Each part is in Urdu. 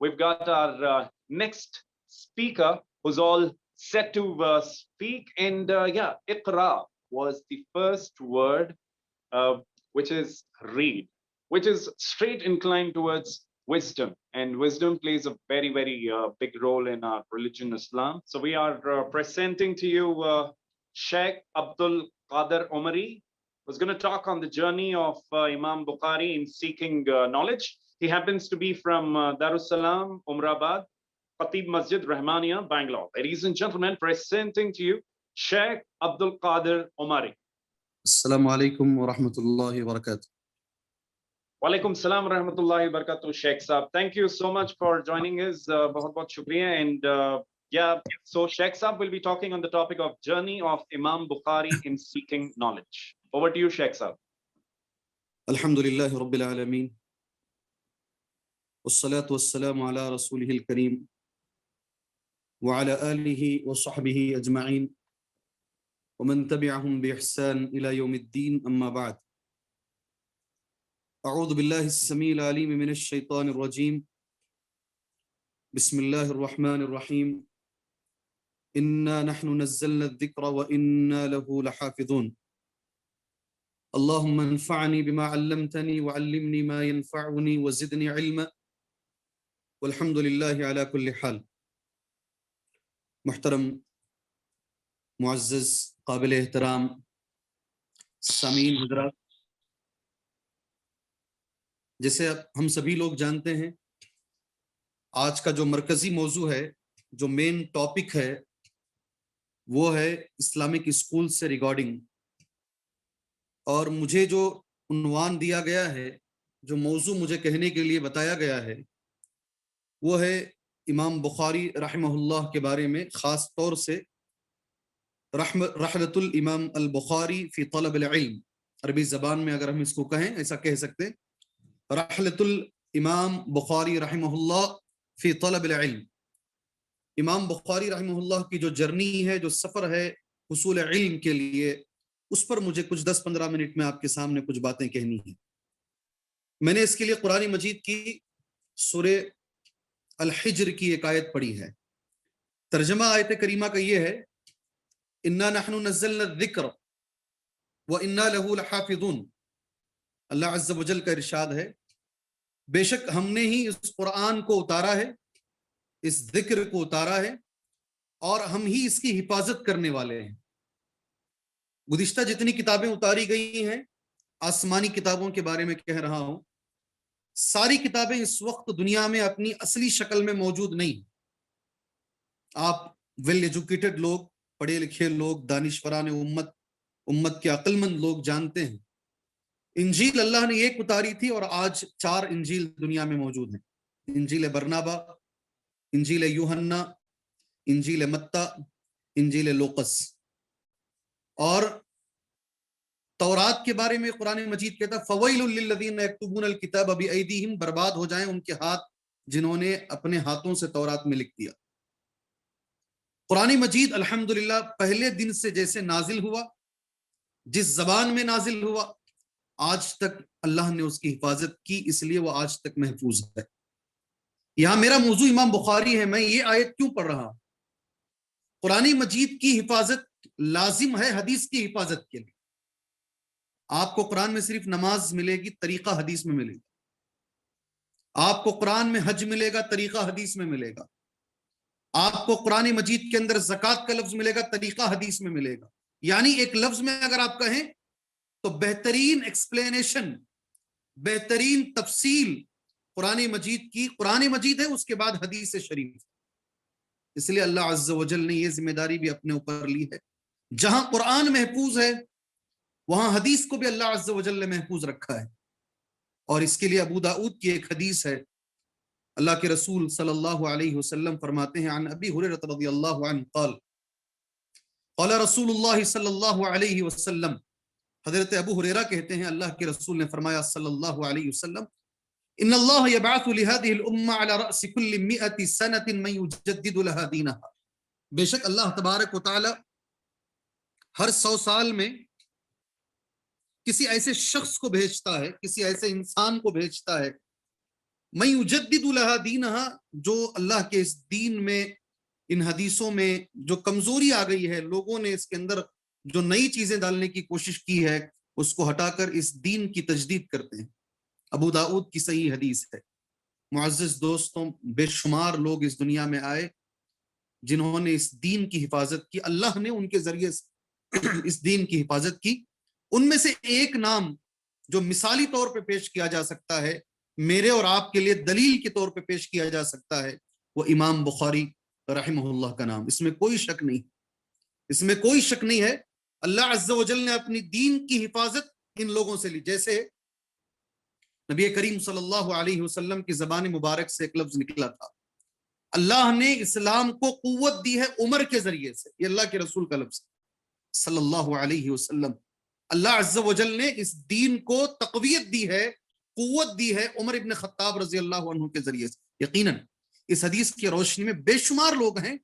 we've got our next speaker who's all set to speak. And yeah, Iqra was the first word, which is read, which is straight inclined towards wisdom. And wisdom plays a very, very big role in our religion, Islam. So we are presenting to you Sheikh Abdul Qadir Omari, who's going to talk on the journey of Imam Bukhari in seeking knowledge. He happens to be from Darussalam, Umrabad, Khatib Masjid, Rahmania, Bangalore. Ladies and gentlemen, presenting to you Sheikh Abdul Qadir Omari. Assalamu alaikum wa rahmatullahi wa barakatuh. Walaikum salam wa rahmatullahi wa barakatuh, Sheikh Saab. Thank you so much for joining us. Bahut bahut shukriya. And yeah, so Sheikh Saab will be talking on the topic of journey of Imam Bukhari in seeking knowledge. Over to you, Sheikh Saab. Alhamdulillahi Rabbil Alameen. Wassalatu wassalamu ala Rasulihil Kareem. Wa ala alihi wa sahbihi ajma'in. Wa man tabi'ahum bi ihsan ila yawmiddin amma ba'd. أعوذ بالله السميع العليم من الشيطان الرجيم. بسم الله الرحمن الرحيم. إنا نحن نزلنا الذكر وإنا له لحافظون. اللهم انفعني بما علمتني وعلمني ما ينفعني وزدني علما والحمد لله على كل حال. محترم معزز قابل احترام سامعین حضرات، جیسے ہم سبھی لوگ جانتے ہیں آج کا جو مرکزی موضوع ہے، جو مین ٹاپک ہے، وہ ہے اسلامک اسکول سے ریگارڈنگ. اور مجھے جو عنوان دیا گیا ہے، جو موضوع مجھے کہنے کے لیے بتایا گیا ہے، وہ ہے امام بخاری رحمہ اللہ کے بارے میں، خاص طور سے رحلۃ الامام البخاری فی طلب العلم. عربی زبان میں اگر ہم اس کو کہیں، ایسا کہہ سکتے ہیں، رحلۃ الامام بخاری رحمہ اللہ فی طلب العلم. امام بخاری رحمہ اللہ کی جو جرنی ہے، جو سفر ہے حصول علم کے لیے، اس پر مجھے کچھ 10-15 منٹ میں آپ کے سامنے کچھ باتیں کہنی ہیں. میں نے اس کے لیے قرآن مجید کی سورہ الحجر کی ایک آیت پڑھی ہے. ترجمہ آیت کریمہ کا یہ ہے، انا نحن نزلنا الذکر وانا له لحافظون. اللہ عز و جل کا ارشاد ہے، بے شک ہم نے ہی اس قرآن کو اتارا ہے، اس ذکر کو اتارا ہے، اور ہم ہی اس کی حفاظت کرنے والے ہیں. گزشتہ جتنی کتابیں اتاری گئی ہیں، آسمانی کتابوں کے بارے میں کہہ رہا ہوں، ساری کتابیں اس وقت دنیا میں اپنی اصلی شکل میں موجود نہیں. آپ ویل ایجوکیٹڈ لوگ، پڑھے لکھے لوگ، دانشوران امت کے عقل مند لوگ جانتے ہیں انجیل اللہ نے ایک اتاری تھی، اور آج 4 انجیل دنیا میں موجود ہیں. انجیل برنابا، انجیل یوحنا، انجیل متی، انجیل لوقس. اور تورات کے بارے میں قرآن مجید کہتا ہے فویل للذین یکتبون الکتاب بایدیہم، برباد ہو جائیں ان کے ہاتھ جنہوں نے اپنے ہاتھوں سے تورات میں لکھ دیا. قرآن مجید الحمدللہ پہلے دن سے جیسے نازل ہوا، جس زبان میں نازل ہوا، آج تک اللہ نے اس کی حفاظت کی، اس لیے وہ آج تک محفوظ ہے. یہاں میرا موضوع امام بخاری ہے. میں یہ آیت کیوں پڑھ رہا ہوں؟ قرآن مجید کی حفاظت لازم ہے حدیث کی حفاظت کے لیے. آپ کو قرآن میں صرف نماز ملے گی، طریقہ حدیث میں ملے گا. آپ کو قرآن میں حج ملے گا، طریقہ حدیث میں ملے گا. آپ کو قرآن مجید کے اندر زکوٰۃ کا لفظ ملے گا، طریقہ حدیث میں ملے گا. یعنی ایک لفظ میں اگر آپ کہیں تو بہترین ایکسپلینیشن، بہترین تفصیل قرآن مجید کی، قرآن مجید ہے، اس کے بعد حدیث شریف. اس لیے اللہ عز و جل نے یہ ذمہ داری بھی اپنے اوپر لی ہے. جہاں قرآن محفوظ ہے وہاں حدیث کو بھی اللہ عز و جل نے محفوظ رکھا ہے. اور اس کے لیے ابو داؤد کی ایک حدیث ہے، اللہ کے رسول صلی اللہ علیہ وسلم فرماتے ہیں، عن ابی ہریرہ رضی اللہ عنہ قال قال رسول اللہ صلی اللہ علیہ وسلم. حضرت ابو ہریرہ کہتے ہیں اللہ کے رسول نے فرمایا صلی اللہ علیہ وسلم، ان اللہ یبعث لهذه الامه على راس كل 100 سنه من يجدد لها دینها. بے شک اللہ تبارک و تعالی ہر 100 سال میں کسی ایسے شخص کو بھیجتا ہے، کسی ایسے انسان کو بھیجتا ہے من یجدد لها دینها, جو اللہ کے اس دین میں ان حدیثوں میں جو کمزوری آ گئی ہے, لوگوں نے اس کے اندر جو نئی چیزیں ڈالنے کی کوشش کی ہے اس کو ہٹا کر اس دین کی تجدید کرتے ہیں. ابو داؤد کی صحیح حدیث ہے. معزز دوستوں, بے شمار لوگ اس دنیا میں آئے جنہوں نے اس دین کی حفاظت کی, اللہ نے ان کے ذریعے سے اس دین کی حفاظت کی. ان میں سے ایک نام جو مثالی طور پہ پیش کیا جا سکتا ہے, میرے اور آپ کے لیے دلیل کے طور پہ پیش کیا جا سکتا ہے, وہ امام بخاری رحمہ اللہ کا نام. اس میں کوئی شک نہیں, اس میں کوئی شک نہیں ہے. اللہ عز و جل نے اپنی دین کی حفاظت ان لوگوں سے لی. جیسے نبی کریم صلی اللہ علیہ وسلم کی زبان مبارک سے ایک لفظ نکلا تھا, اللہ نے اسلام کو قوت دی ہے عمر کے ذریعے سے. یہ اللہ کے رسول کا لفظ صلی اللہ علیہ وسلم. اللہ عز و جل نے اس دین کو تقویت دی ہے, قوت دی ہے عمر ابن خطاب رضی اللہ عنہ کے ذریعے سے. یقیناً اس حدیث کی روشنی میں بے شمار لوگ ہیں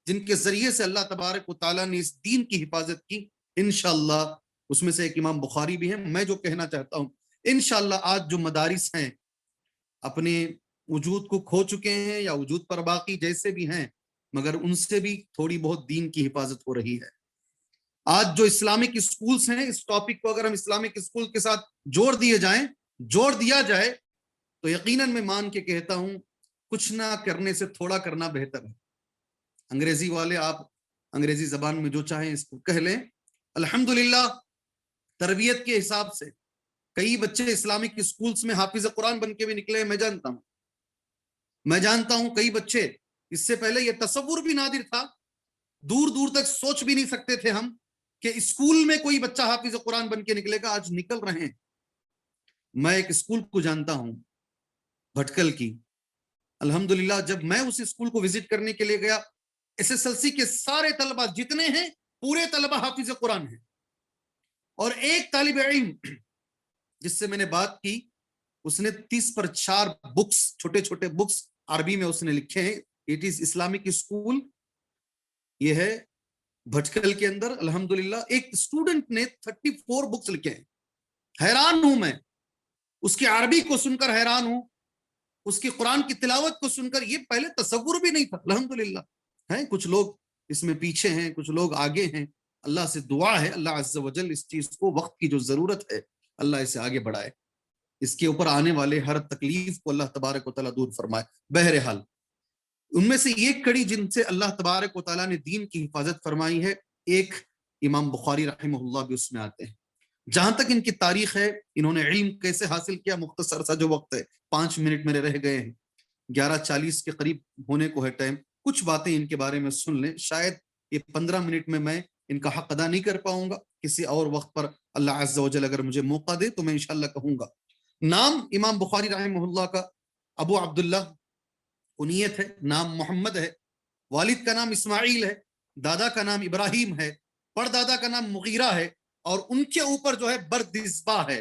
جن کے ذریعے سے اللہ تبارک و تعالیٰ نے اس دین کی حفاظت کی. انشاءاللہ اس میں سے ایک امام بخاری بھی ہیں. میں جو کہنا چاہتا ہوں, انشاءاللہ آج جو مدارس ہیں اپنے وجود کو کھو چکے ہیں یا وجود پر باقی جیسے بھی ہیں, مگر ان سے بھی تھوڑی بہت دین کی حفاظت ہو رہی ہے. آج جو اسلامک اسکولز ہیں, اس ٹاپک کو اگر ہم اسلامک اسکول کے ساتھ جوڑ دیا جائے تو یقیناً میں مان کے کہتا ہوں کچھ نہ کرنے سے تھوڑا کرنا بہتر ہے. انگریزی والے آپ انگریزی زبان میں جو چاہیں اس کو کہہ لیں. الحمدللہ تربیت کے حساب سے کئی بچے اسلامک اسکولز میں حافظ قرآن بن کے بھی نکلے ہیں. میں جانتا ہوں کئی بچے, اس سے پہلے یہ تصور بھی نادر تھا, دور دور تک سوچ بھی نہیں سکتے تھے ہم کہ اسکول میں کوئی بچہ حافظ قرآن بن کے نکلے گا. آج نکل رہے ہیں. میں ایک اسکول کو جانتا ہوں بھٹکل کی, الحمدللہ جب میں اس اسکول کو وزٹ کرنے کے لیے گیا, SSLC کے سارے طلبہ جتنے ہیں پورے طلبہ حافظ قرآن ہیں. اور ایک طالب علم جس سے میں نے بات کی, اس نے 30 پر 4 بکس, چھوٹے چھوٹے بکس عربی میں اس نے لکھے ہیں. اٹ از اسلامک اسکول, یہ ہے بھٹکل کے اندر. الحمدللہ ایک اسٹوڈنٹ نے 34 بکس لکھے ہیں. حیران ہوں میں, اس کی عربی کو سن کر حیران ہوں, اس کی قرآن کی تلاوت کو سن کر. یہ پہلے تصور بھی نہیں تھا. الحمدللہ ہیں کچھ لوگ اس میں پیچھے ہیں, کچھ لوگ آگے ہیں. اللہ سے دعا ہے اللہ عز و جل اس چیز کو, وقت کی جو ضرورت ہے اللہ اسے آگے بڑھائے, اس کے اوپر آنے والے ہر تکلیف کو اللہ تبارک و تعالیٰ دور فرمائے. بہرحال ان میں سے ایک کڑی جن سے اللہ تبارک و تعالیٰ نے دین کی حفاظت فرمائی ہے, ایک امام بخاری رحمہ اللہ بھی اس میں آتے ہیں. جہاں تک ان کی تاریخ ہے, انہوں نے علم کیسے حاصل کیا, مختصر سا جو وقت ہے 5 منٹ میرے رہ گئے ہیں, 11:40 کے قریب ہونے کو ہے ٹائم. کچھ باتیں ان کے بارے میں سن لیں. شاید یہ 15 منٹ میں ان کا حق ادا نہیں کر پاؤں گا, کسی اور وقت پر اللہ عز و جل اگر مجھے موقع دے تو میں انشاءاللہ کہوں گا. نام امام بخاری رحمہ اللہ کا ابو عبداللہ کنیت ہے, نام محمد ہے, والد کا نام اسماعیل ہے, دادا کا نام ابراہیم ہے, پردادا کا نام مغیرہ ہے, اور ان کے اوپر جو ہے بردزبہ ہے.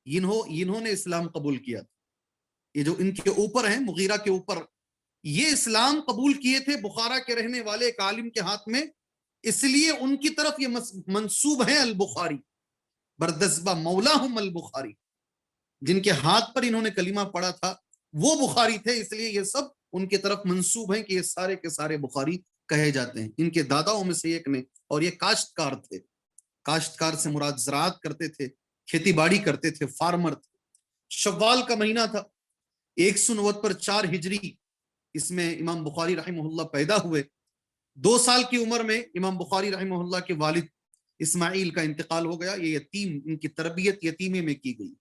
انہوں نے اسلام قبول کیا. یہ جو ان کے اوپر ہیں مغیرہ کے اوپر, یہ اسلام قبول کیے تھے بخارا کے رہنے والے ایک عالم کے ہاتھ میں, اس لیے ان کی طرف یہ منسوب ہیں البخاری. بردزبہ مولاہم البخاری, جن کے ہاتھ پر انہوں نے کلمہ پڑھا تھا وہ بخاری تھے, اس لیے یہ سب ان کی طرف منسوب ہیں کہ یہ سارے کے سارے بخاری کہے جاتے ہیں. ان کے داداؤں میں سے ایک نے, اور یہ کاشتکار تھے. کاشتکار سے مراد زراعت کرتے تھے, کھیتی باڑی کرتے تھے, فارمر تھے. شوال کا مہینہ تھا 190 پر 4 ہجری, اس میں امام بخاری رحمہ اللہ پیدا ہوئے. 2 سال کی عمر میں امام بخاری رحمہ اللہ کے والد اسماعیل کا انتقال ہو گیا. یہ یتیم, ان کی تربیت یتیمے میں کی گئی.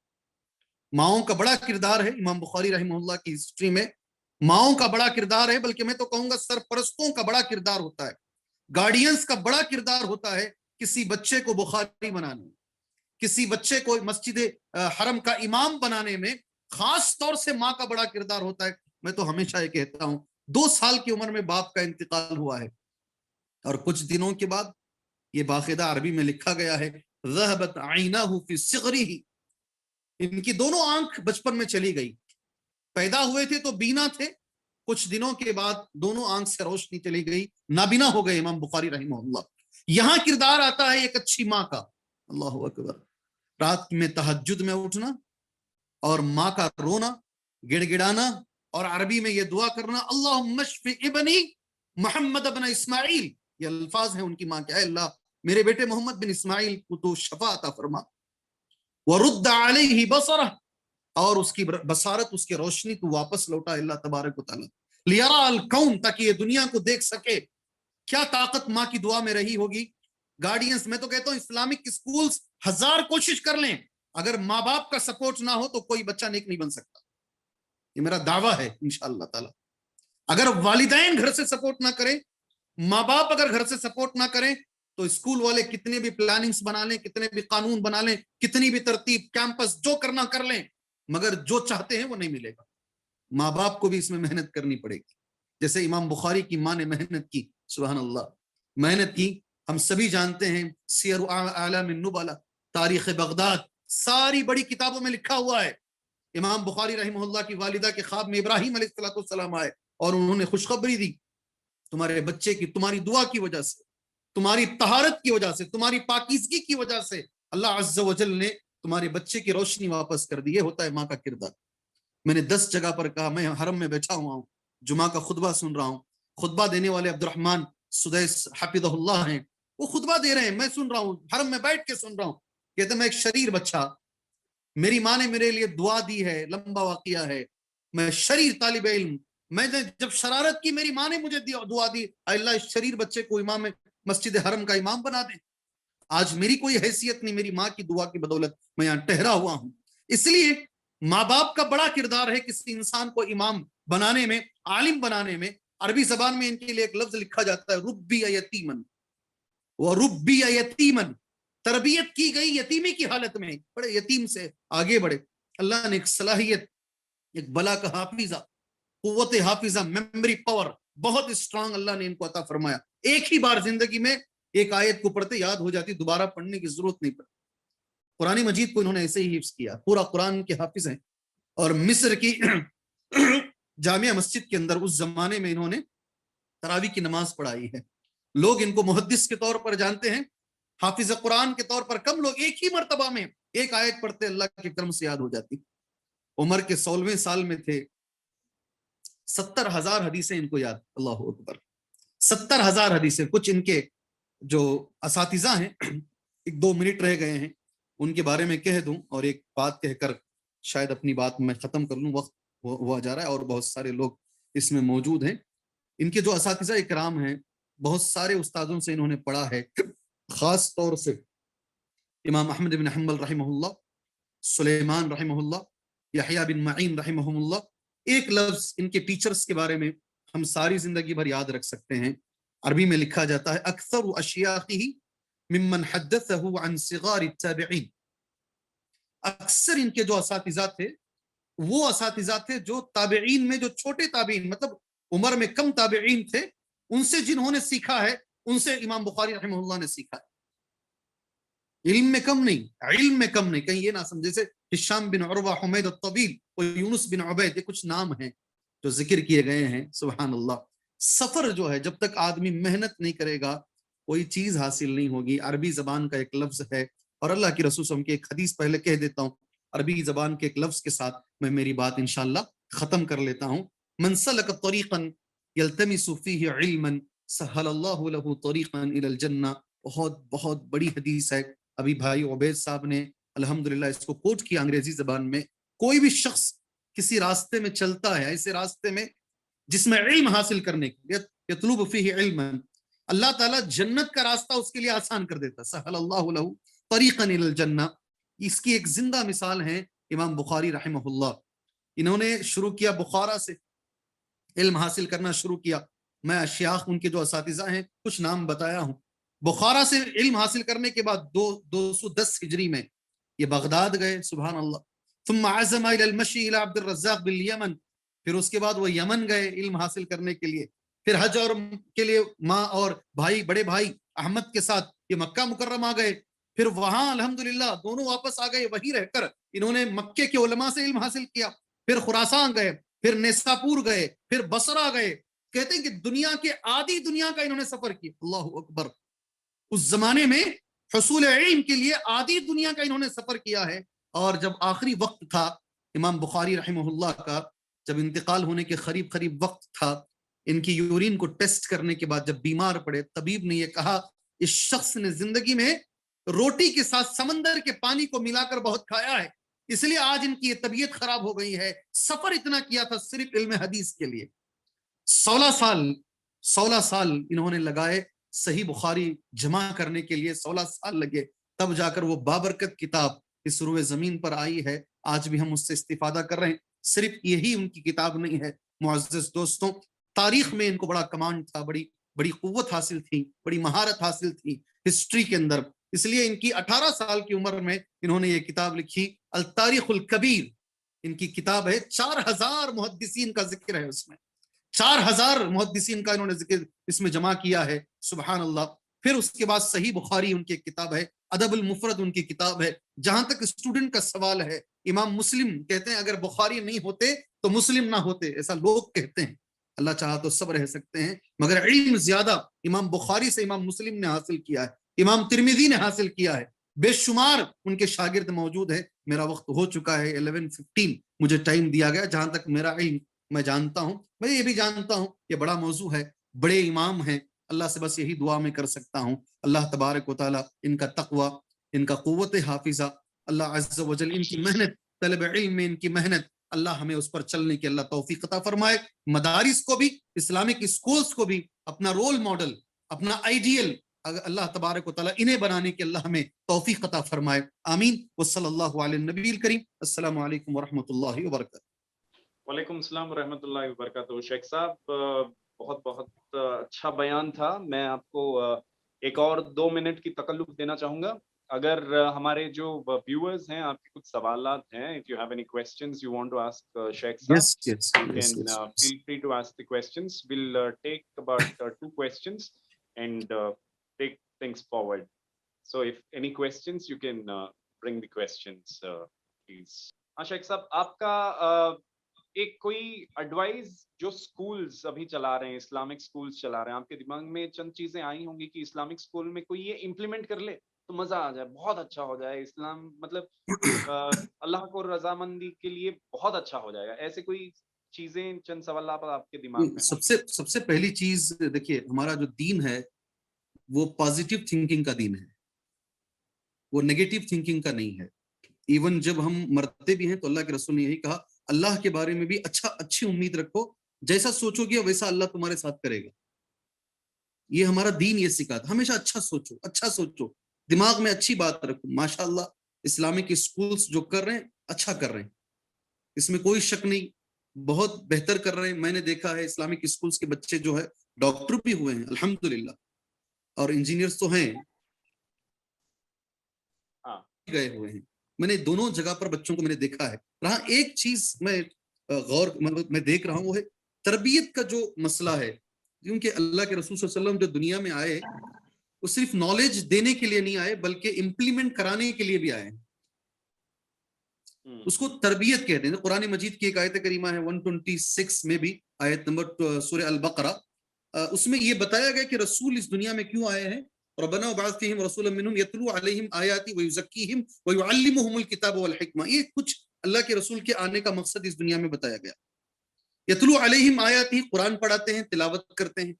ماؤں کا بڑا کردار ہے امام بخاری رحمہ اللہ کی ہسٹری میں, ماؤں کا بڑا کردار ہے, بلکہ میں تو کہوں گا سرپرستوں کا بڑا کردار ہوتا ہے, گارڈینز کا بڑا کردار ہوتا ہے کسی بچے کو بخاری بنانے میں, کسی بچے کو مسجد حرم کا امام بنانے میں خاص طور سے ماں کا بڑا کردار ہوتا ہے. میں تو ہمیشہ یہ کہتا ہوں 2 سال کی عمر میں باپ کا انتقال ہوا ہے, اور کچھ دنوں کے بعد یہ باقاعدہ عربی میں لکھا گیا ہے ذهبت عیناہ فی صغرہ, ان کی دونوں آنکھ بچپن میں چلی گئی. پیدا ہوئے تھے تو بینا تھے, کچھ دنوں کے بعد دونوں آنکھ سے روشنی چلی گئی, نابینا ہو گئے امام بخاری رحمہ اللہ. یہاں کردار آتا ہے ایک اچھی ماں کا. اللہ اکبر, رات میں تہجد میں اٹھنا اور ماں کا رونا, گڑ گڑانا اور عربی میں یہ دعا کرنا اللہم اشف ابنی محمد ابن اسماعیل، یہ الفاظ ہیں ان کی ماں کے، اے اللہ میرے بیٹے محمد بن اسماعیل کو تو شفا عطا فرما، ورد علیہ بصرہ، اور اس کی بصارت، اس کی روشنی تو واپس لوٹا اللہ تبارک و تعالیٰ، لیرا الکون، تاکہ یہ دنیا کو دیکھ سکے۔ کیا طاقت ماں کی دعا میں رہی ہوگی۔ گارڈینز، میں تو کہتا ہوں اسلامک اسکولز 1000 کوشش کر لیں، اگر ماں باپ کا سپورٹ نہ ہو تو کوئی بچہ نیک نہیں بن سکتا، یہ میرا دعویٰ ہے انشاءاللہ تعالی۔ اگر والدین گھر سے سپورٹ نہ کریں، ماں باپ اگر گھر سے سپورٹ نہ کریں، تو اسکول والے کتنے بھی پلاننگز بنا لیں، کتنے بھی قانون بنا لیں، کتنی بھی ترتیب، کیمپس جو کرنا کر لیں، مگر جو چاہتے ہیں وہ نہیں ملے گا۔ ماں باپ کو بھی اس میں محنت کرنی پڑے گی، جیسے امام بخاری کی ماں نے محنت کی، سبحان اللہ محنت کی۔ ہم سبھی جانتے ہیں سیر اعلام النبلاء، تاریخ بغداد، ساری بڑی کتابوں میں لکھا ہوا ہے، امام بخاری رحمہ اللہ کی والدہ کے خواب میں ابراہیم علیہ السلام آئے اور انہوں نے خوشخبری دی، تمہارے بچے کی، تمہاری دعا کی وجہ سے، تمہاری طہارت کی وجہ سے، تمہاری پاکیزگی کی وجہ سے اللہ عز و جل نے تمہارے بچے کی روشنی واپس کر دی۔ یہ ہوتا ہے ماں کا کردار۔ میں نے 10 جگہ پر کہا، میں حرم میں بیٹھا ہوا ہوں، جمعہ کا خطبہ سن رہا ہوں، خطبہ دینے والے عبدالرحمن سدیس حفظہ اللہ ہیں، وہ خطبہ دے رہے ہیں، میں سن رہا ہوں، حرم میں بیٹھ کے سن رہا ہوں، کہتے میں ایک شریر بچہ، میری ماں نے میرے لیے دعا دی ہے، لمبا واقعہ ہے، میں شریر طالب علم، میں نے جب شرارت کی میری ماں نے مجھے دعا دی، اللہ اس شریر بچے کو امام مسجد حرم کا امام بنا دے۔ آج میری کوئی حیثیت نہیں، میری ماں کی دعا کی بدولت میں یہاں ٹھہرا ہوا ہوں۔ اس لیے ماں باپ کا بڑا کردار ہے کسی انسان کو امام بنانے میں، عالم بنانے میں۔ عربی زبان میں ان کے لیے ایک لفظ لکھا جاتا ہے ربی یتیمن، وربی یتیمن، تربیت کی گئی یتیمی کی حالت میں، بڑے یتیم سے آگے بڑھے۔ اللہ نے ایک صلاحیت، ایک بلا کا حافظہ، قوت حافظہ، میموری پاور بہت اسٹرانگ اللہ نے ان کو عطا فرمایا۔ ایک ہی بار زندگی میں ایک آیت کو پڑھتے یاد ہو جاتی، دوبارہ پڑھنے کی ضرورت نہیں پڑتی۔ قرآن مجید کو انہوں نے ایسے ہی حفظ کیا، پورا قرآن کے حافظ ہیں۔ اور مصر کی جامعہ مسجد کے اندر اس زمانے میں انہوں نے تراویح کی نماز پڑھائی ہے۔ لوگ ان کو محدث کے طور پر جانتے ہیں، حافظ قرآن کے طور پر کم لوگ ایک ہی مرتبہ میں ایک آیت پڑھتے اللہ کے کرم سے یاد ہو جاتی۔ عمر کے 16ویں سال میں تھے، 70,000 حدیثیں ان کو یاد، اللہ اکبر، 70,000 حدیثیں۔ کچھ ان کے جو اساتذہ ہیں، 1-2 منٹ رہ گئے ہیں، ان کے بارے میں کہہ دوں اور ایک بات کہہ کر شاید اپنی بات میں ختم کر لوں، وقت ہوا جا رہا ہے اور بہت سارے لوگ اس میں موجود ہیں۔ ان کے جو اساتذہ اکرام ہیں، بہت سارے استادوں سے انہوں نے پڑھا ہے، خاص طور سے امام احمد بن حنبل رحمہ اللہ، سلیمان رحمہ اللہ، یحییٰ بن معین رحمہ اللہ۔ ایک لفظ ان کے ٹیچرز کے بارے میں ہم ساری زندگی بھر یاد رکھ سکتے ہیں، عربی میں لکھا جاتا ہے اکثر اشیاخہ ممن حدثہ عن صغار التابعین۔ اکثر ان کے جو اساتذہ تھے وہ اساتذہ تھے جو تابعین میں جو چھوٹے تابعین، مطلب عمر میں کم تابعین تھے، ان سے جنہوں نے سیکھا ہے ان سے امام بخاری رحمہ اللہ نے سیکھا ہے۔ علم میں کم نہیں، علم میں کم نہیں، کہیں یہ نہ سمجھے جیسے ہشام بن عروہ، حمید الطویل اور یونس بن عبید، یہ کچھ نام ہیں جو ذکر کیے گئے ہیں۔ سبحان اللہ، سفر جو ہے جب تک آدمی محنت نہیں کرے گا کوئی چیز حاصل نہیں ہوگی۔ عربی زبان کا ایک لفظ ہے، اور اللہ کی رسول صلی اللہ علیہ وسلم کی ایک حدیث پہلے کہہ دیتا ہوں، عربی زبان کے ایک لفظ کے ساتھ میں میری بات انشاءاللہ ختم کر لیتا ہوں۔ من سلک طریقا یلتمس فیہ علما سہل اللہ لہ طریقا الی الجنہ۔ بہت بہت بڑی حدیث ہے، ابھی بھائی عبید صاحب نے الحمدللہ اس کو کوٹ کیا انگریزی زبان میں۔ کوئی بھی شخص کسی راستے میں چلتا ہے، ایسے راستے میں جس میں علم حاصل کرنے کے لیے، یطلب فیہ علما، اللہ تعالیٰ جنت کا راستہ اس کے لیے آسان کر دیتا، سہل اللہ لہ طریقا الی الجنہ۔ اس کی ایک زندہ مثال ہے امام بخاری رحمہ اللہ۔ انہوں نے شروع کیا بخارا سے علم حاصل کرنا شروع کیا۔ میں اشیاخ ان کے جو اساتذہ ہیں کچھ نام بتایا ہوں۔ بخارا سے علم حاصل کرنے کے بعد 210 ہجری میں یہ بغداد گئے، سبحان اللہ۔ ثم عزم الى المشي الى عبد الرزاق بالیمن، پھر اس کے بعد وہ یمن گئے علم حاصل کرنے کے لیے۔ پھر حج اور کے لیے ماں اور بھائی، بڑے بھائی احمد کے ساتھ یہ مکہ مکرمہ گئے۔ پھر وہاں الحمدللہ دونوں واپس آ گئے، وہی رہ کر انہوں نے مکے کے علماء سے علم حاصل کیا۔ پھر خراسان گئے، پھر نیساپور گئے، پھر بصرہ گئے۔ کہتے ہیں کہ دنیا کے آدھی دنیا کا انہوں نے سفر کیا، اللہ اکبر۔ اس زمانے میں حصول علم کے لیے آدھی دنیا کا انہوں نے سفر کیا ہے۔ اور جب آخری وقت تھا امام بخاری رحمہ اللہ کا جب انتقال ہونے کے قریب وقت تھا، ان کی یورین کو ٹیسٹ کرنے کے بعد جب بیمار پڑے، طبیب نے یہ کہا اس شخص نے زندگی میں روٹی کے ساتھ سمندر کے پانی کو ملا کر بہت کھایا ہے، اس لیے آج ان کی یہ طبیعت خراب ہو گئی ہے، سفر اتنا کیا تھا صرف علم حدیث کے لیے، 16 سال انہوں نے لگائے صحیح بخاری جمع کرنے کے لیے، 16 سال لگے، تب جا کر وہ بابرکت کتاب اس روئے زمین پر آئی ہے، آج بھی ہم اس سے استفادہ کر رہے ہیں۔ صرف یہی ان کی کتاب نہیں ہے معزز دوستوں، تاریخ میں ان کو بڑا کمانڈ تھا، بڑی قوت حاصل تھی، بڑی مہارت حاصل تھی ہسٹری کے اندر، اس لیے ان کی 18 سال کی عمر میں انہوں نے یہ کتاب لکھی التاریخ الکبیر، ان کی کتاب ہے، 4000 محدثین کا ذکر ہے اس میں، 4000 محدثین کا انہوں نے ذکر اس میں جمع کیا ہے، سبحان اللہ۔ پھر اس کے بعد صحیح بخاری ان کی کتاب ہے، ادب المفرد ان کی کتاب ہے۔ جہاں تک اسٹوڈنٹ کا سوال ہے، امام مسلم کہتے ہیں اگر بخاری نہیں ہوتے تو مسلم نہ ہوتے، ایسا لوگ کہتے ہیں، اللہ چاہا تو سب رہ سکتے ہیں، مگر علم زیادہ امام بخاری سے امام مسلم نے حاصل کیا ہے، امام ترمذی نے حاصل کیا ہے، بے شمار ان کے شاگرد موجود ہے۔ میرا وقت ہو چکا ہے، 11:15 مجھے ٹائم دیا گیا، جہاں تک میرا علم میں جانتا ہوں، میں یہ بھی جانتا ہوں یہ بڑا موضوع ہے، بڑے امام ہیں، اللہ سے بس یہی دعا میں کر سکتا ہوں، اللہ تبارک و تعالیٰ ان کا تقوی، ان کا قوت حافظہ، اللہ عز و جل ان کی محنت، طلب علم میں ان کی محنت، اللہ ہمیں اس پر چلنے کی اللہ توفیق عطا فرمائے، مدارس کو بھی، اسلامک اسکولز کو بھی اپنا رول ماڈل، اپنا آئیڈیل اللہ تبارک و تعالیٰ انہیں بنانے کی اللہ ہمیں توفیق عطا فرمائے، آمین، وصلی اللہ علی النبی الکریم، السلام علیکم ورحمۃ اللہ وبرکاتہ۔ وعلیکم السلام ورحمۃ اللہ وبرکاتہ۔ شیخ صاحب بہت بہت اچھا بیان تھا، میں آپ کو ایک اور 2 منٹ کی تکلف دینا چاہوں گا، اگر ہمارے جو ویورز ہیں آپ کے کچھ سوالات ہیں، if you have any questions you want to ask Sheikh Saab, you can feel free to ask the questions. We'll take about 2 questions and take things forward. So if any questions you can bring the questions please. Sheikh Saab, آپ کا ایک کوئی ایڈوائز جو سکولز ابھی چلا رہے ہیں، اسلامک سکولز چلا رہے ہیں، آپ کے دماغ میں چند چیزیں آئی ہوں گی کہ اسلامک سکول میں کوئی یہ امپلیمنٹ کر لے تو مزہ آ جائے، بہت اچھا ہو جائے، اسلام مطلب اللہ کو رضامندی کے لیے بہت اچھا ہو جائے گا، ایسے کوئی چیزیں چند سوالات آپ کے دماغ میں؟ سب سے پہلی چیز دیکھیے، ہمارا جو دین ہے وہ پازیٹیو تھنکنگ کا دین ہے، وہ نیگیٹو تھنکنگ کا نہیں ہے۔ ایون جب ہم مرتے بھی ہیں تو اللہ کے رسول نے یہی کہا، اللہ کے بارے میں بھی اچھی امید رکھو، جیسا سوچو گے ویسا اللہ تمہارے ساتھ کرے گا، یہ ہمارا دین یہ سکھاتا، ہمیشہ اچھا سوچو، دماغ میں اچھی بات رکھو۔ ماشاءاللہ اسلامک اسکولز جو کر رہے ہیں اچھا کر رہے ہیں، اس میں کوئی شک نہیں، بہت بہتر کر رہے ہیں۔ میں نے دیکھا ہے اسلامک اسکولز کے بچے جو ہے ڈاکٹر بھی ہوئے ہیں الحمدللہ، اور انجینئرز تو ہیں گئے ہوئے ہیں، میں نے دونوں جگہ پر بچوں کو میں نے دیکھا ہے۔ رہا ایک چیز میں میں دیکھ رہا ہوں، وہ ہے تربیت کا جو مسئلہ ہے، کیونکہ اللہ کے رسول صلی اللہ علیہ وسلم جو دنیا میں آئے وہ صرف نالج دینے کے لیے نہیں آئے بلکہ امپلیمنٹ کرانے کے لیے بھی آئے، اس کو تربیت کہتے ہیں۔ قرآن مجید کی ایک آیت کریمہ ہے 126 میں بھی، آیت نمبر سورہ البقرہ، اس میں یہ بتایا گیا کہ رسول اس دنیا میں کیوں آئے ہیں، ربنا وبعث فیہم رسولا منہم یتلو علیہم آیاتی ویزکیہم ویعلمہم الکتاب والحکمہ، یہ کچھ اللہ کے رسول کے آنے کا مقصد اس دنیا میں بتایا گیا۔ یتلو علیہم آیاتی، قرآن پڑھاتے ہیں، تلاوت کرتے ہیں،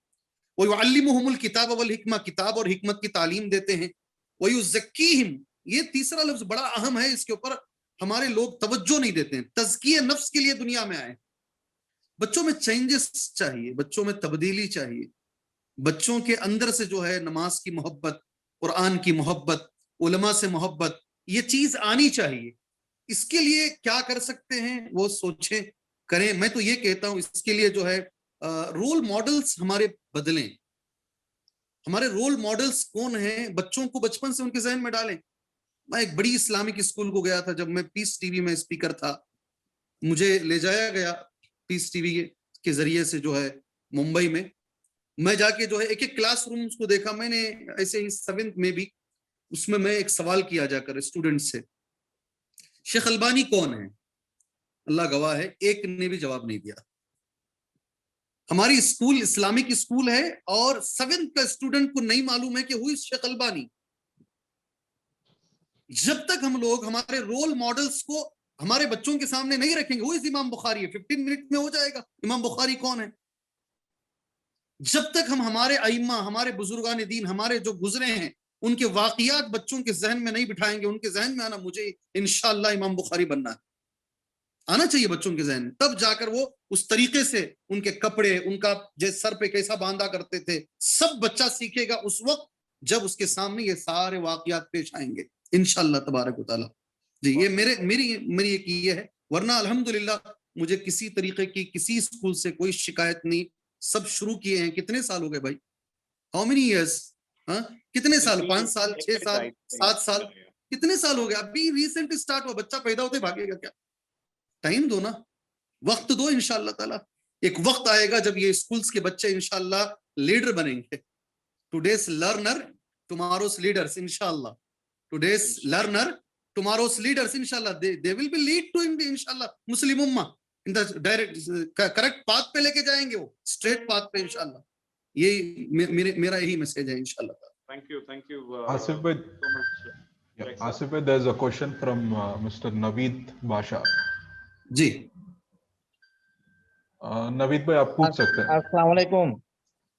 ویعلمہم الکتاب والحکمہ، کتاب اور حکمت کی تعلیم دیتے ہیں، ویزکیہم، یہ تیسرا لفظ بڑا اہم ہے، اس کے اوپر ہمارے لوگ توجہ نہیں دیتے ہیں، تزکیہ نفس کے لیے دنیا میں آئے۔ بچوں میں چینجز چاہیے، بچوں میں تبدیلی چاہیے، بچوں کے اندر سے جو ہے نماز کی محبت، قرآن کی محبت، علماء سے محبت، یہ چیز آنی چاہیے۔ اس کے لیے کیا کر سکتے ہیں وہ سوچیں، کریں۔ میں تو یہ کہتا ہوں اس کے لیے جو ہے رول ماڈلز ہمارے بدلیں، ہمارے رول ماڈلز کون ہیں بچوں کو بچپن سے ان کے ذہن میں ڈالیں۔ میں ایک بڑی اسلامک اسکول کو گیا تھا، جب میں پیس ٹی وی میں اسپیکر تھا، مجھے لے جایا گیا پیس ٹی وی کے ذریعے سے جو ہے ممبئی میں جا کے جو ہے ایک کلاس رومز کو دیکھا، میں نے ایسے ہی 7th میں بھی، اس میں ایک سوال کیا جا کر اسٹوڈنٹ سے، شیخ البانی کون ہے؟ اللہ گواہ ہے ایک نے بھی جواب نہیں دیا۔ ہماری اسکول اسلامک اسکول ہے اور 7th کا اسٹوڈنٹ کو نہیں معلوم ہے کہ ہوئی شیخ البانی۔ جب تک ہم لوگ ہمارے رول ماڈلز کو ہمارے بچوں کے سامنے نہیں رکھیں گے. وہ اس امام بخاری ہے, 15 منٹ میں ہو جائے گا امام بخاری کون ہے. جب تک ہم ہمارے ائمہ, ہمارے بزرگان دین, ہمارے جو گزرے ہیں, ان کے واقعات بچوں کے ذہن میں نہیں بٹھائیں گے, ان کے ذہن میں آنا مجھے انشاءاللہ امام بخاری بننا ہے, آنا چاہیے بچوں کے ذہن میں, تب جا کر وہ اس طریقے سے ان کے کپڑے, ان کا جیسے سر پہ کیسا باندھا کرتے تھے, سب بچہ سیکھے گا اس وقت جب اس کے سامنے یہ سارے واقعات پیش آئیں گے انشاءاللہ تبارک و تعالی. جی یہ میری ایک یہ ہے. ورنہ الحمدللہ مجھے کسی طریقے کی کسی اسکول سے کوئی شکایت نہیں. سب شروع کیے ہیں. کتنے سال ہو گئے بھائی, ہاؤ مینی ایئرس, کتنے سال, 5 سال, 6 سال, 7 سال, کتنے سال ہو گئے. ابھی ریسنٹ اسٹارٹ ہوا, بچہ پیدا ہوتے بھاگے گا کیا. ٹائم دو نا, وقت دو انشاءاللہ تعالی. ایک وقت آئے گا جب یہ اسکولز کے بچے انشاءاللہ لیڈر بنیں گے. ٹوڈیز لرنر ٹماروز لیڈرز انشاءاللہ. Today's learner tomorrow's leaders inshallah, they will be lead to inshallah muslim ummah in the direct correct path pe leke jayenge, wo straight path pe inshallah. ye mera yahi message hai inshallah. Thank you Asif bhai, so much. yeah, Asif bhai, there's a question from Mr. Naveed Basha. ji Naveed bhai, aap pooch sakte hain. السلام علیکم.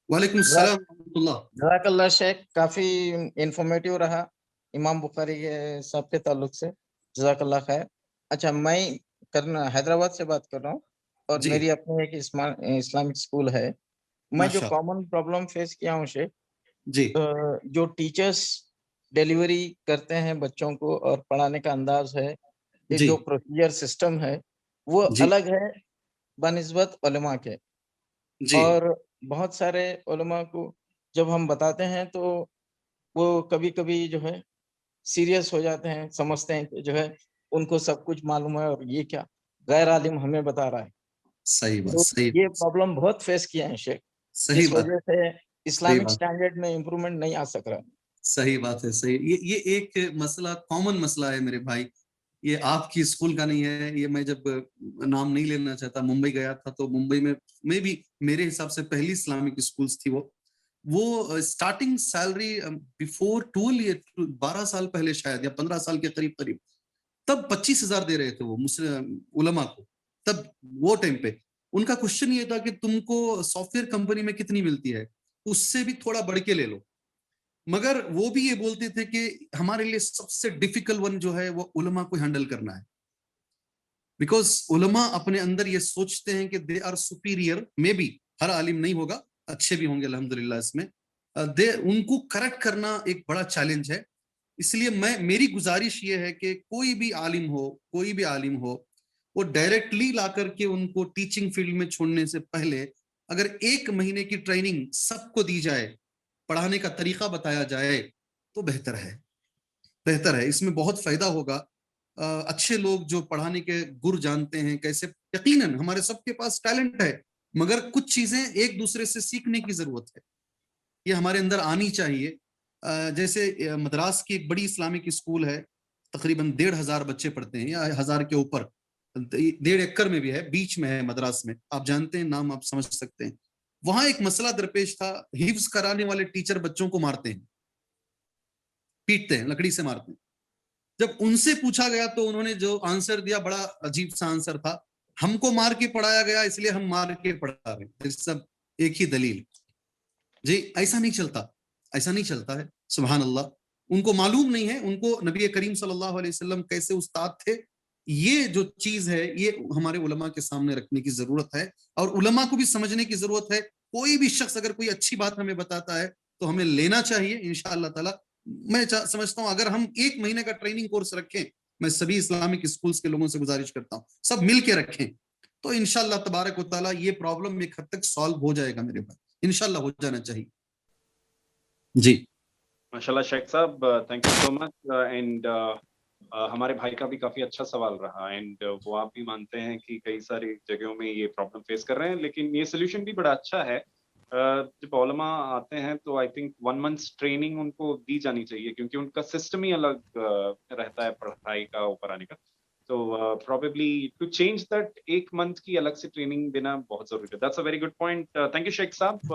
وعلیکم السلام ورحمۃ اللہ. جزاک اللہ شیخ, کافی انفارمیٹیو رہا امام بخاری کے سب کے تعلق سے, جزاک اللہ خیر. اچھا, میں حیدرآباد سے بات کر رہا ہوں اور جی. میری اپنی ایک اسلامک اسکول ہے. میں جو ماشاء کامن پرابلم فیس کیا ہوں شیخ, جی جو ٹیچرس ڈیلیوری کرتے ہیں بچوں کو اور پڑھانے کا انداز ہے, یہ جی جو پروسیجر سسٹم ہے وہ جی الگ ہے بنسبت علماء کے. جی اور بہت سارے علماء کو جب ہم بتاتے ہیں تو وہ کبھی کبھی جو ہے سیریس ہو جاتے ہیں, سمجھتے ہیں کہ جو ہے ان کو سب کچھ معلوم ہے اور یہ کیا غیر عالم ہمیں بتا رہا ہے. صحیح بات, تو صحیح یہ پرابلم بہت فیس کیا ہے شیخ, صحیح جس بات, وجہ سے صحیح اسلامک بات, اسٹینڈرڈ میں امپرومنٹ نہیں آ سک رہا. صحیح بات ہے. صحیح, یہ ایک مسئلہ, کامن مسئلہ ہے میرے بھائی. یہ آپ کی اسکول کا نہیں ہے. یہ میں جب نام نہیں لینا چاہتا, ممبئی گیا تھا تو ممبئی میں بھی میرے حساب سے پہلی اسلامک اسکولز تھی. وہ اسٹارٹنگ سیلری بیفور 12 سال پہلے شاید یا 15 سال کے قریب تب 25,000 دے رہے تھے وہ علماء کو. تب وہ ٹائم پہ ان کا کوشچن یہ تھا کہ تم کو سافٹ ویئر کمپنی میں کتنی ملتی ہے, اس سے بھی تھوڑا بڑھ کے لے لو. مگر وہ بھی یہ بولتے تھے کہ ہمارے لیے سب سے ڈیفیکلٹ ون جو ہے وہ علماء کو ہینڈل کرنا ہے, بیکاز علماء اپنے اندر یہ سوچتے ہیں کہ دے آر سپیریئر. میں بھی ہر عالم نہیں ہوگا, اچھے بھی ہوں گے الحمدللہ, اس میں ان کو کریکٹ کرنا ایک بڑا چیلنج ہے. اس لیے میری گزارش یہ ہے کہ کوئی بھی عالم ہو وہ ڈائریکٹلی لا کر کے ان کو ٹیچنگ فیلڈ میں چھوڑنے سے پہلے اگر 1 مہینے کی ٹریننگ سب کو دی جائے, پڑھانے کا طریقہ بتایا جائے تو بہتر ہے. اس میں بہت فائدہ ہوگا. اچھے لوگ جو پڑھانے کے گر جانتے ہیں کیسے, یقیناً ہمارے سب کے پاس ٹیلنٹ ہے, مگر کچھ چیزیں ایک دوسرے سے سیکھنے کی ضرورت ہے, یہ ہمارے اندر آنی چاہیے. جیسے مدراس کی ایک بڑی اسلامک اسکول ہے, تقریباً 1,500 بچے پڑھتے ہیں یا 1,000 کے اوپر, 1.5 ایکڑ میں بھی ہے, بیچ میں ہے مدراس میں, آپ جانتے ہیں, نام آپ سمجھ سکتے ہیں. وہاں ایک مسئلہ درپیش تھا, حفظ کرانے والے ٹیچر بچوں کو مارتے ہیں, پیٹتے ہیں, لکڑی سے مارتے ہیں. جب ان سے پوچھا گیا تو انہوں نے جو آنسر دیا بڑا عجیب سا آنسر تھا, ہم کو مار کے پڑھایا گیا اس لیے ہم مار کے پڑھا رہے ہیں. سب ایک ہی دلیل. جی ایسا نہیں چلتا ہے. سبحان اللہ, ان کو معلوم نہیں ہے, ان کو نبی کریم صلی اللہ علیہ وسلم کیسے استاد تھے, یہ جو چیز ہے یہ ہمارے علماء کے سامنے رکھنے کی ضرورت ہے, اور علماء کو بھی سمجھنے کی ضرورت ہے. کوئی بھی شخص اگر کوئی اچھی بات ہمیں بتاتا ہے تو ہمیں لینا چاہیے انشاءاللہ تعالی. میں سمجھتا ہوں اگر ہم 1 مہینے کا ٹریننگ کورس رکھیں, میں سبھی اسلامک اسکولز کے لوگوں سے گزارش کرتا ہوں سب مل کے رکھیں, تو انشاءاللہ تبارک و تعالی یہ پرابلم ایک حد تک سالو ہو جائے گا. میرے بھائی انشاءاللہ ہو جانا چاہیے. جی ماشاءاللہ شیخ صاحب, thank you so much. And ہمارے بھائی کا بھی کافی اچھا سوال رہا, اینڈ وہ آپ بھی مانتے ہیں کہ کئی ساری جگہوں میں یہ پرابلم فیس کر رہے ہیں, لیکن یہ سولوشن بھی بڑا اچھا ہے. جب علماء آتے ہیں تو آئی تھنک 1 month ٹریننگ ان کو دی جانی چاہیے, کیونکہ ان کا سسٹم ہی الگ رہتا ہے پڑھائی کا, اوپر آنے کا. تو probably to change date 1 month کی الگ سے ٹریننگ دینا بہت ضروری ہے. That's a very good point. Thank you شیخ صاحب.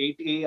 8A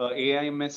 AIMS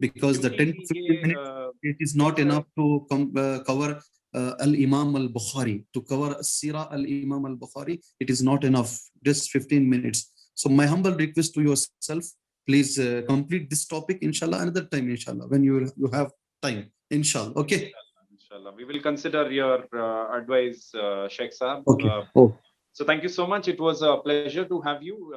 because the 10 to 15 minutes it is not enough to cover al-Imam al-Bukhari, to cover Sirah al-Imam al-Bukhari, it is not enough, just 15 minutes. So my humble request to yourself, please complete this topic inshallah another time, inshallah, when you have time, inshallah. Okay, inshallah we will consider your advice, Sheikh Sahab. okay. So thank you so much, it was a pleasure to have you.